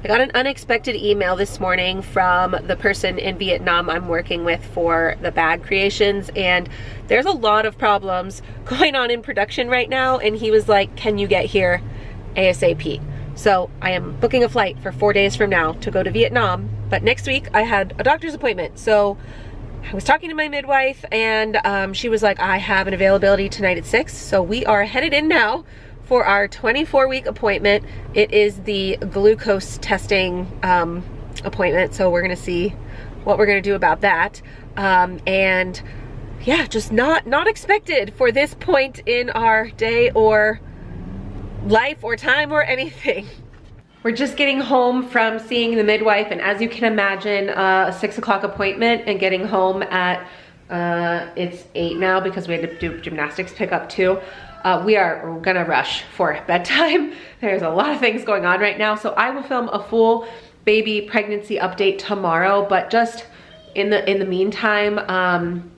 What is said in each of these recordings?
I got an unexpected email this morning from the person in Vietnam I'm working with for the bag creations, and there's a lot of problems going on in production right now, and he was like, can you get here ASAP? So I am booking a flight for 4 days from now to go to Vietnam, but next week I had a doctor's appointment. So I was talking to my midwife, and she was like, I have an availability tonight at 6, so we are headed in now for our 24-week appointment. It is the glucose testing appointment, so we're gonna see what we're gonna do about that. And yeah, just not expected for this point in our day or life or time or anything. We're just getting home from seeing the midwife, and as you can imagine, a 6 o'clock appointment and getting home at, it's 8 now because we had to do gymnastics pickup too. We are gonna rush for bedtime. There's a lot of things going on right now, so I will film a full baby pregnancy update tomorrow, but just in the meantime,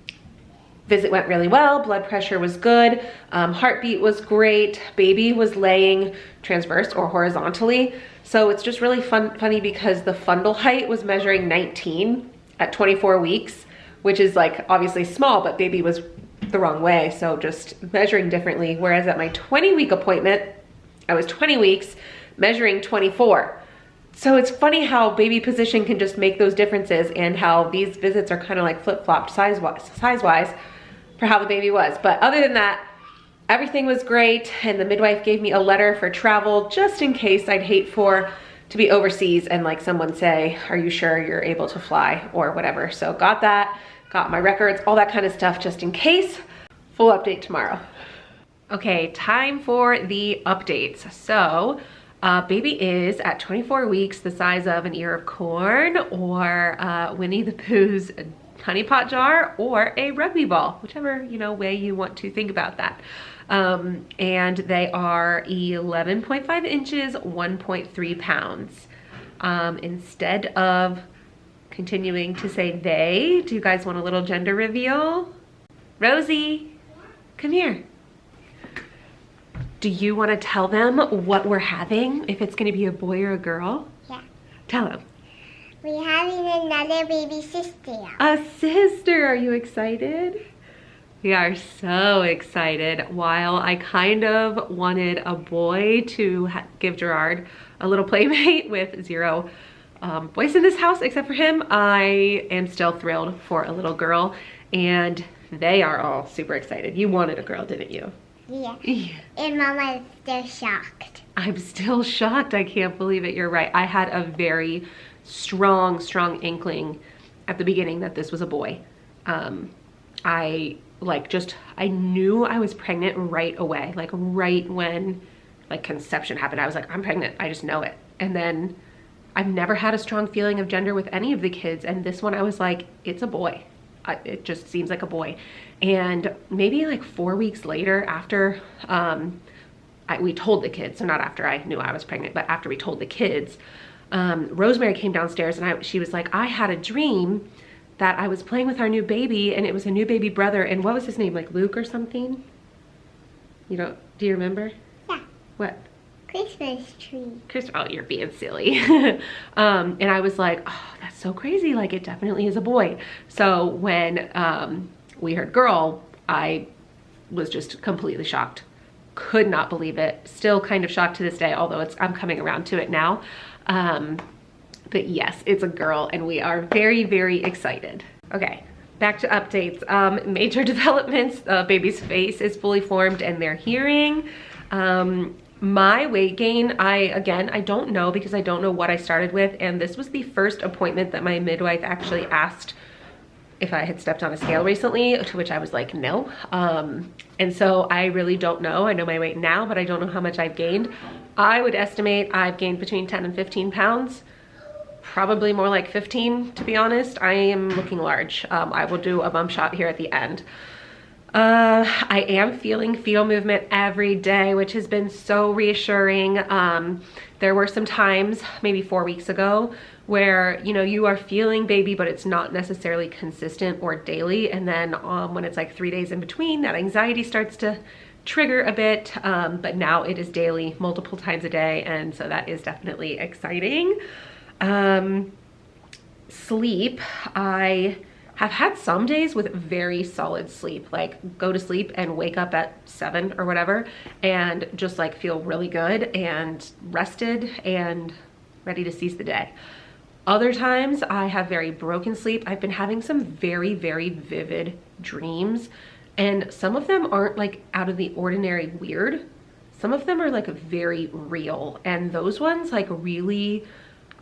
visit went really well, blood pressure was good, heartbeat was great, baby was laying transverse or horizontally, so it's just really funny because the fundal height was measuring 19 at 24 weeks, which is like obviously small, but baby was the wrong way, so just measuring differently. Whereas at my 20-week appointment, I was 20 weeks measuring 24. So it's funny how baby position can just make those differences, and how these visits are kind of like flip-flopped size-wise for how the baby was. But other than that, everything was great, and the midwife gave me a letter for travel just in case. I'd hate to be overseas and like someone say, are you sure you're able to fly or whatever. So got that. Got my records, all that kind of stuff just in case. Full update tomorrow. Okay, time for the updates. So, baby is at 24 weeks the size of an ear of corn, or Winnie the Pooh's honey pot jar, or a rugby ball, whichever way you want to think about that. And they are 11.5 inches, 1.3 pounds. Instead of continuing to say they, do you guys want a little gender reveal? Rosie, come here. Do you want to tell them what we're having, if it's going to be a boy or a girl? Yeah. Tell them. We're having another baby sister. A sister, are you excited? We are so excited. While I kind of wanted a boy to give Gerard a little playmate with zero boys in this house except for him, I am still thrilled for a little girl, and they are all super excited. You wanted a girl, didn't you? Yeah. And Mama's still shocked. I'm still shocked. I can't believe it. You're right. I had a very strong inkling at the beginning that this was a boy. I knew I was pregnant right away. Like right when conception happened, I was like, I'm pregnant. I just know it. And then I've never had a strong feeling of gender with any of the kids, and this one I was like, it's a boy. It just seems like a boy. And maybe like 4 weeks later, after we told the kids, so not after I knew I was pregnant, but after we told the kids, Rosemary came downstairs, and she was like, I had a dream that I was playing with our new baby, and it was a new baby brother, and what was his name, like Luke or something? Do you remember? Yeah. What? Christmas tree. Oh, you're being silly. And I was like, oh, that's so crazy. Like, it definitely is a boy. So when we heard girl, I was just completely shocked. Could not believe it. Still kind of shocked to this day, although I'm coming around to it now. But yes, it's a girl, and we are very, very excited. Okay, back to updates. Major developments. Baby's face is fully formed, and their hearing. My weight gain, I don't know, because I don't know what I started with, and this was the first appointment that my midwife actually asked if I had stepped on a scale recently, to which I was like, no. And so I really don't know. I know my weight now, but I don't know how much I've gained. I would estimate I've gained between 10 and 15 pounds. Probably more like 15, to be honest. I am looking large. I will do a bump shot here at the end. I am feeling fetal movement every day, which has been so reassuring. There were some times, maybe 4 weeks ago, where, you are feeling baby, but it's not necessarily consistent or daily. And then when it's like 3 days in between, that anxiety starts to trigger a bit, but now it is daily, multiple times a day, and so that is definitely exciting. Sleep, I have had some days with very solid sleep, like go to sleep and wake up at 7 or whatever and just like feel really good and rested and ready to seize the day. Other times I have very broken sleep. I've been having some very, very vivid dreams, and some of them aren't like out of the ordinary weird. Some of them are like very real, and those ones like really,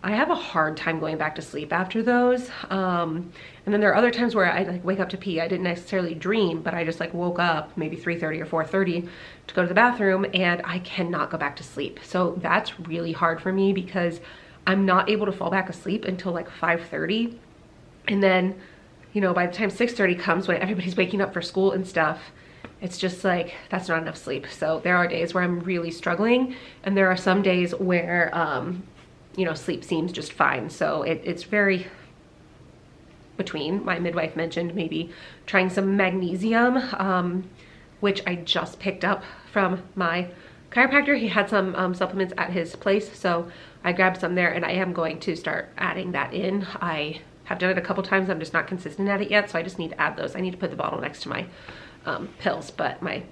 I have a hard time going back to sleep after those. And then there are other times where I like wake up to pee. I didn't necessarily dream, but I just like woke up maybe 3:30 or 4:30 to go to the bathroom, and I cannot go back to sleep. So that's really hard for me because I'm not able to fall back asleep until like 5:30. And then, you know, by the time 6:30 comes, when everybody's waking up for school and stuff, it's just like, that's not enough sleep. So there are days where I'm really struggling, and there are some days where, you know, sleep seems just fine. So it's very between. My midwife mentioned maybe trying some magnesium, which I just picked up from my chiropractor. He had some supplements at his place, so I grabbed some there, and I am going to start adding that in. I have done it a couple times. I'm just not consistent at it yet, so I just need to add those. I need to put the bottle next to my pills, but my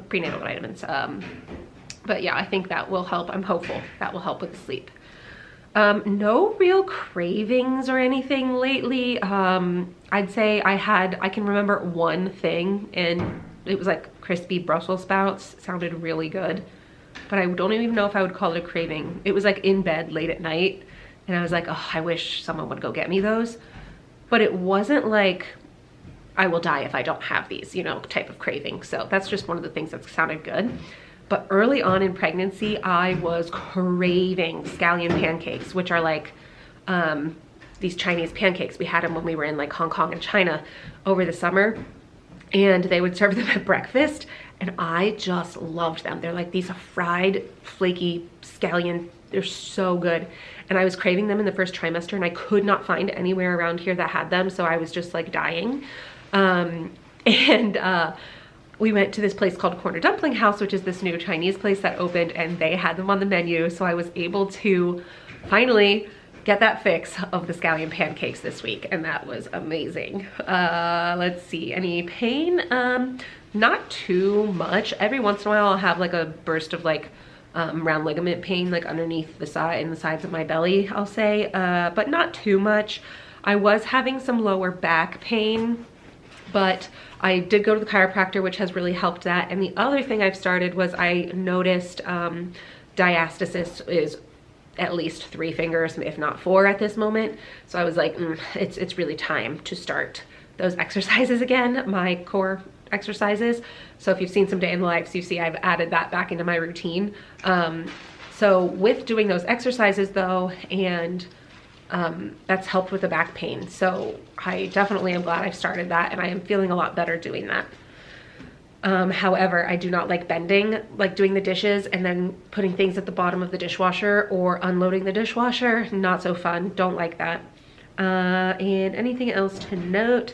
prenatal vitamins. But yeah, I think that will help. I'm hopeful that will help with the sleep. No real cravings or anything lately. I'd say I can remember one thing, and it was like crispy Brussels sprouts. It sounded really good, but I don't even know if I would call it a craving. It was like in bed late at night, and I was like, oh, I wish someone would go get me those. But it wasn't like I will die if I don't have these, you know, type of craving. So that's just one of the things that sounded good. But early on in pregnancy, I was craving scallion pancakes, which are like these Chinese pancakes. We had them when we were in like Hong Kong and China over the summer, and they would serve them at breakfast, and I just loved them. They're like these fried, flaky scallion. They're so good. And I was craving them in the first trimester, and I could not find anywhere around here that had them, so I was just like dying. We went to this place called Corner Dumpling House, which is this new Chinese place that opened, and they had them on the menu. So I was able to finally get that fix of the scallion pancakes this week, and that was amazing. Let's see, any pain? Not too much. Every once in a while I'll have like a burst of like round ligament pain, like underneath the side and the sides of my belly, I'll say, but not too much. I was having some lower back pain, but I did go to the chiropractor, which has really helped that. And the other thing I've started was I noticed diastasis is at least 3 fingers, if not 4 at this moment. So I was like, it's really time to start those exercises again, my core exercises. So if you've seen some day in the life, you see I've added that back into my routine. So with doing those exercises though, and that's helped with the back pain. So I definitely am glad I've started that, and I am feeling a lot better doing that. However, I do not like bending, like doing the dishes and then putting things at the bottom of the dishwasher or unloading the dishwasher. Not so fun. Don't like that. And anything else to note?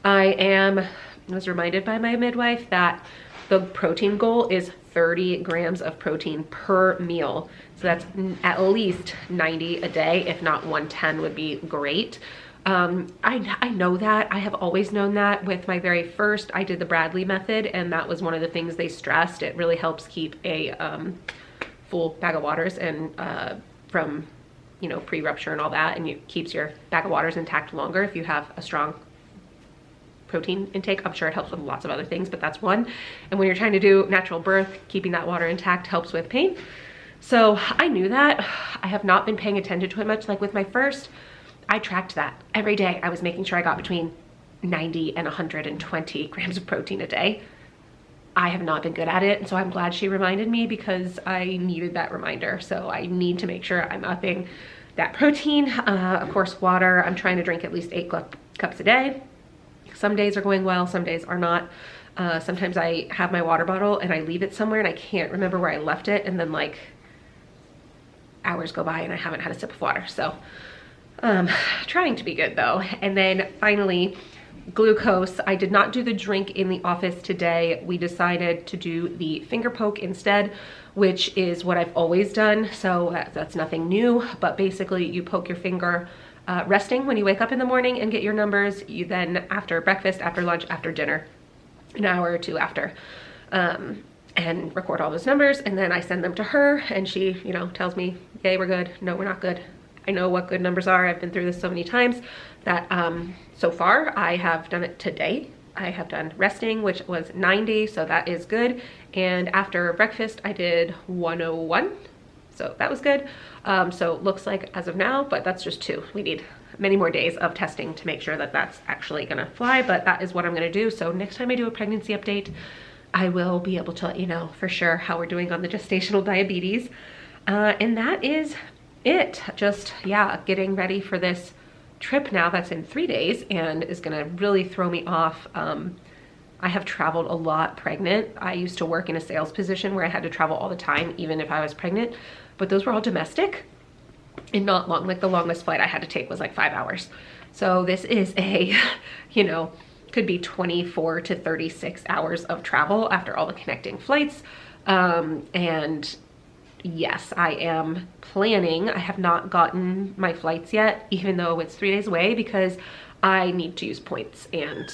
I was reminded by my midwife that the protein goal is 30 grams of protein per meal. So that's at least 90 a day, if not 110 would be great. I know that. I have always known that. With my very first, I did the Bradley method, and that was one of the things they stressed. It really helps keep a full bag of waters and from, you know, pre-rupture and all that, and it keeps your bag of waters intact longer if you have a strong protein intake. I'm sure it helps with lots of other things, but that's one. And when you're trying to do natural birth, keeping that water intact helps with pain. So I knew that. I have not been paying attention to it much. Like with my first, I tracked that every day. I was making sure I got between 90 and 120 grams of protein a day. I have not been good at it, and so I'm glad she reminded me, because I needed that reminder. So I need to make sure I'm upping that protein. Of course, water. I'm trying to drink at least 8 cups a day. Some days are going well, some days are not. Sometimes I have my water bottle and I leave it somewhere and I can't remember where I left it, and then like hours go by and I haven't had a sip of water. So trying to be good though. And then finally, glucose. I did not do the drink in the office today. We decided to do the finger poke instead, which is what I've always done. So that's nothing new, but basically you poke your finger resting when you wake up in the morning and get your numbers. You then, after breakfast, after lunch, after dinner, an hour or two after, and record all those numbers, and then I send them to her, and she, you know, tells me, yay, we're good, no, we're not good. I know what good numbers are. I've been through this so many times that so far I have done it today. I have done resting, which was 90, so that is good. And after breakfast, I did 101, so that was good. So it looks like as of now, but that's just 2. We need many more days of testing to make sure that that's actually gonna fly, but that is what I'm gonna do. So next time I do a pregnancy update, I will be able to let you know for sure how we're doing on the gestational diabetes. And that is it. Just, yeah, getting ready for this trip now that's in 3 days and is gonna really throw me off. I have traveled a lot pregnant. I used to work in a sales position where I had to travel all the time, even if I was pregnant, but those were all domestic and not long. Like the longest flight I had to take was like 5 hours. So this is a, you know, could be 24 to 36 hours of travel after all the connecting flights. And yes, I am planning. I have not gotten my flights yet, even though it's 3 days away, because I need to use points and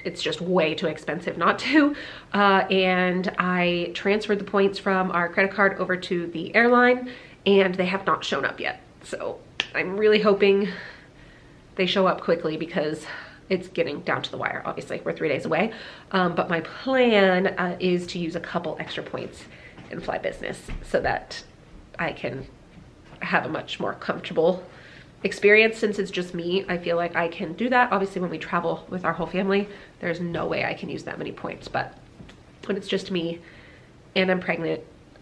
it's just way too expensive not to. And I transferred the points from our credit card over to the airline and they have not shown up yet. So I'm really hoping they show up quickly because it's getting down to the wire. Obviously, we're 3 days away. But my plan is to use a couple extra points in Fly Business so that I can have a much more comfortable experience. Since it's just me, I feel like I can do that. Obviously, when we travel with our whole family, there's no way I can use that many points. But when it's just me and I'm pregnant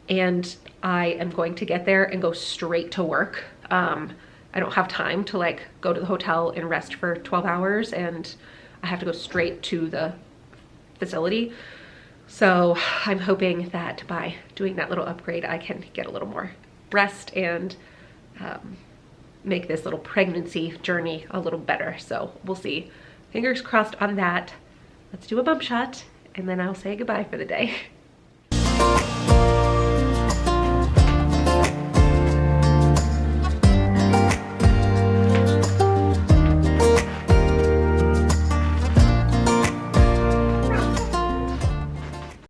and I am going to get there and go straight to work, I don't have time to like go to the hotel and rest for 12 hours and I have to go straight to the facility. So I'm hoping that by doing that little upgrade, I can get a little more rest and make this little pregnancy journey a little better. So we'll see. Fingers crossed on that. Let's do a bump shot and then I'll say goodbye for the day.